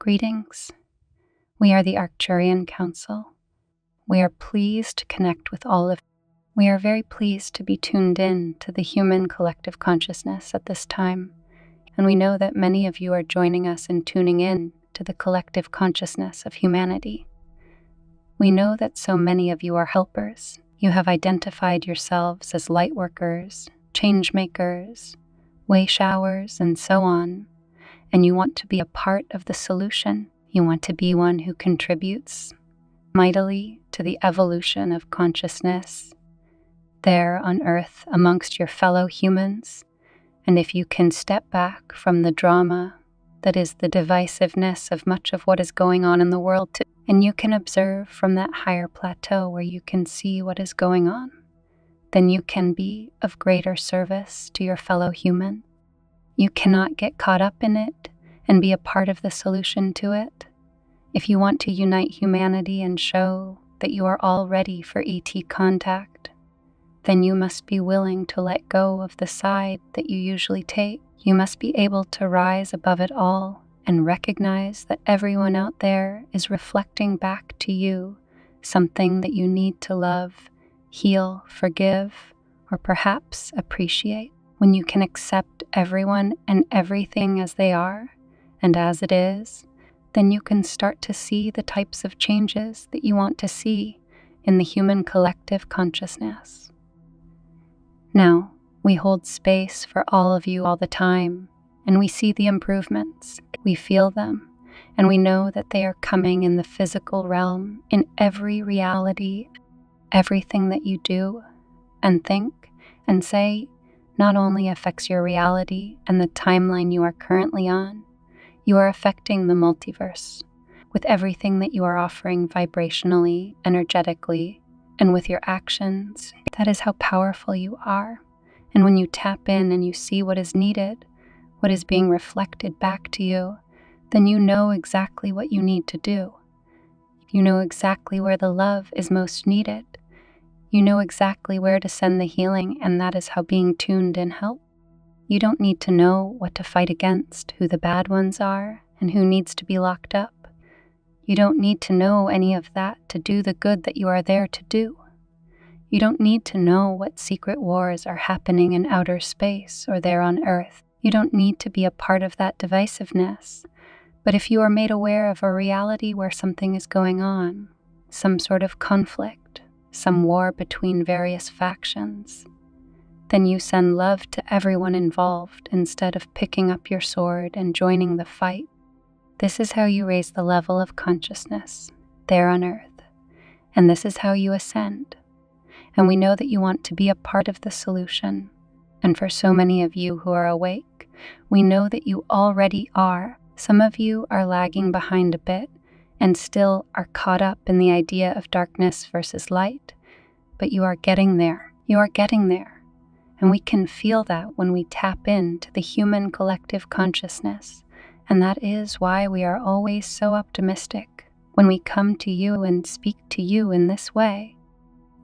Greetings. We are the Arcturian Council. We are pleased to connect with all of you. We are very pleased to be tuned in to the human collective consciousness at this time, and we know that many of you are joining us and tuning in to the collective consciousness of humanity. We know that so many of you are helpers. You have identified yourselves as light workers, change makers, way showers, and so on, and you want to be a part of the solution. You want to be one who contributes mightily to the evolution of consciousness there on Earth amongst your fellow humans. And if you can step back from the drama that is the divisiveness of much of what is going on in the world, and you can observe from that higher plateau where you can see what is going on, then you can be of greater service to your fellow human. You cannot get caught up in it and be a part of the solution to it. If you want to unite humanity and show that you are all ready for ET contact, then you must be willing to let go of the side that you usually take. You must be able to rise above it all and recognize that everyone out there is reflecting back to you something that you need to love, heal, forgive, or perhaps appreciate. When you can accept everyone and everything as they are and as it is, then you can start to see the types of changes that you want to see in the human collective consciousness. Now, we hold space for all of you all the time, and we see the improvements, we feel them, and we know that they are coming in the physical realm, in every reality. Everything that you do and think and say not only affects your reality and the timeline you are currently on, you are affecting the multiverse with everything that you are offering vibrationally, energetically, and with your actions. That is how powerful you are. And when you tap in and you see what is needed, what is being reflected back to you, then you know exactly what you need to do. You know exactly where the love is most needed. You know exactly where to send the healing, and that is how being tuned in helps. You don't need to know what to fight against, who the bad ones are, and who needs to be locked up. You don't need to know any of that to do the good that you are there to do. You don't need to know what secret wars are happening in outer space or there on Earth. You don't need to be a part of that divisiveness. But if you are made aware of a reality where something is going on, some sort of conflict, some war between various factions, then you send love to everyone involved instead of picking up your sword and joining the fight. This is how you raise the level of consciousness there on Earth, and this is how you ascend. And we know that you want to be a part of the solution, and for so many of you who are awake, we know that you already are. Some of you are lagging behind a bit and still are caught up in the idea of darkness versus light, but you are getting there. You are getting there. And we can feel that when we tap into the human collective consciousness. And that is why we are always so optimistic when we come to you and speak to you in this way.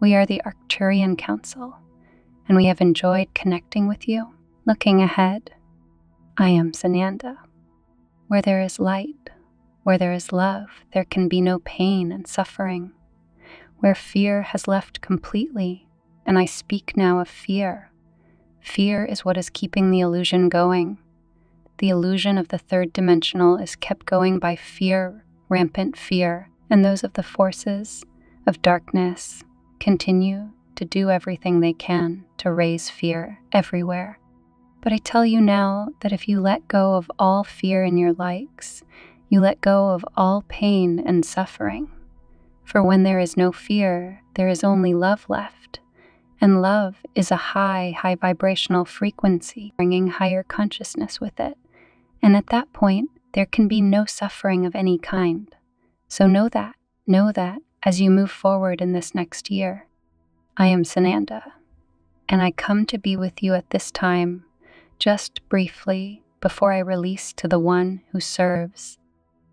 We are the Arcturian Council, and we have enjoyed connecting with you. Looking ahead, I am Sananda. Where there is light, where there is love, there can be no pain and suffering. Where fear has left completely, and I speak now of fear. Fear is what is keeping the illusion going. The illusion of the third dimensional is kept going by fear, rampant fear, and those of the forces of darkness continue to do everything they can to raise fear everywhere. But I tell you now that if you let go of all fear in your likes, you let go of all pain and suffering. For when there is no fear, there is only love left. And love is a high vibrational frequency, bringing higher consciousness with it. And at that point, there can be no suffering of any kind. So know that as you move forward in this next year. I am Sananda, and I come to be with you at this time, just briefly before I release to the one who serves.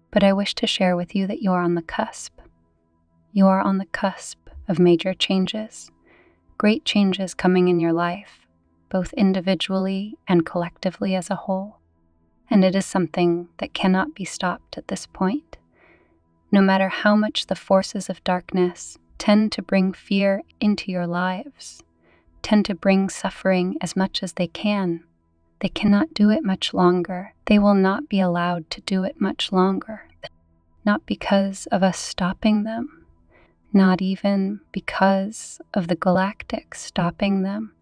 But I wish to share with you that you are on the cusp. You are on the cusp of major changes. Great changes coming in your life, both individually and collectively as a whole. and it is something that cannot be stopped at this point. No matter how much the forces of darkness tend to bring fear into your lives, tend to bring suffering as much as they cannot do it much longer. They will not be allowed to do it much longer. Not because of us stopping them, not even because of the galactic stopping them.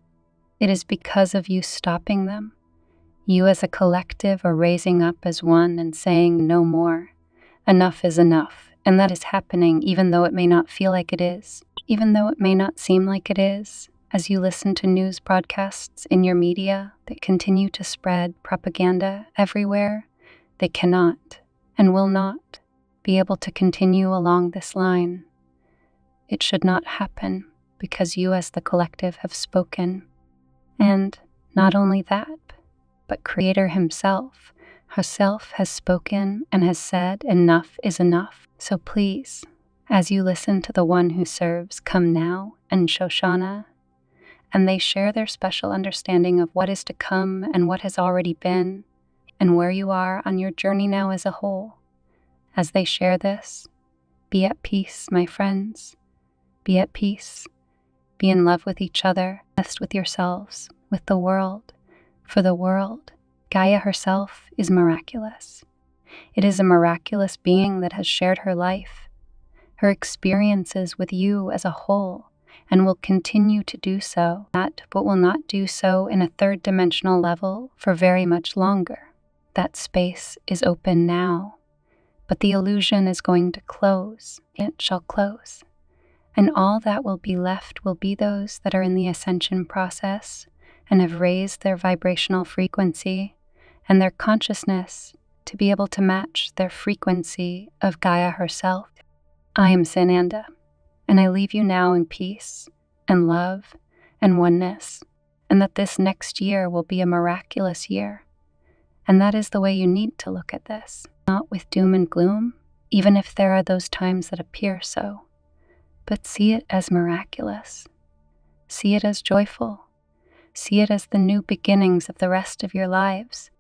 It is because of you stopping them. You as a collective are raising up as one and saying no more. Enough is enough. And that is happening even though it may not feel like it is, even though it may not seem like it is. As you listen to news broadcasts in your media that continue to spread propaganda everywhere, they cannot and will not be able to continue along this line. It should not happen because you as the collective have spoken. And not only that, but Creator herself has spoken and has said enough is enough. So please, as you listen to the one who serves Come Now and Shoshana, and they share their special understanding of what is to come and what has already been, and where you are on your journey now as a whole. As they share this, be at peace, my friends. Be at peace. Be in love with each other, blessed with yourselves, with the world. For the world, Gaia herself is miraculous. It is a miraculous being that has shared her life, her experiences with you as a whole, and will continue to do so, but will not do so in a third-dimensional level for very much longer. That space is open now, but the illusion is going to close. It shall close. And all that will be left will be those that are in the ascension process and have raised their vibrational frequency and their consciousness to be able to match their frequency of Gaia herself. I am Sananda, and I leave you now in peace and love and oneness, and that this next year will be a miraculous year. And that is the way you need to look at this, not with doom and gloom, even if there are those times that appear so, but see it as miraculous. See it as joyful. See it as the new beginnings of the rest of your lives.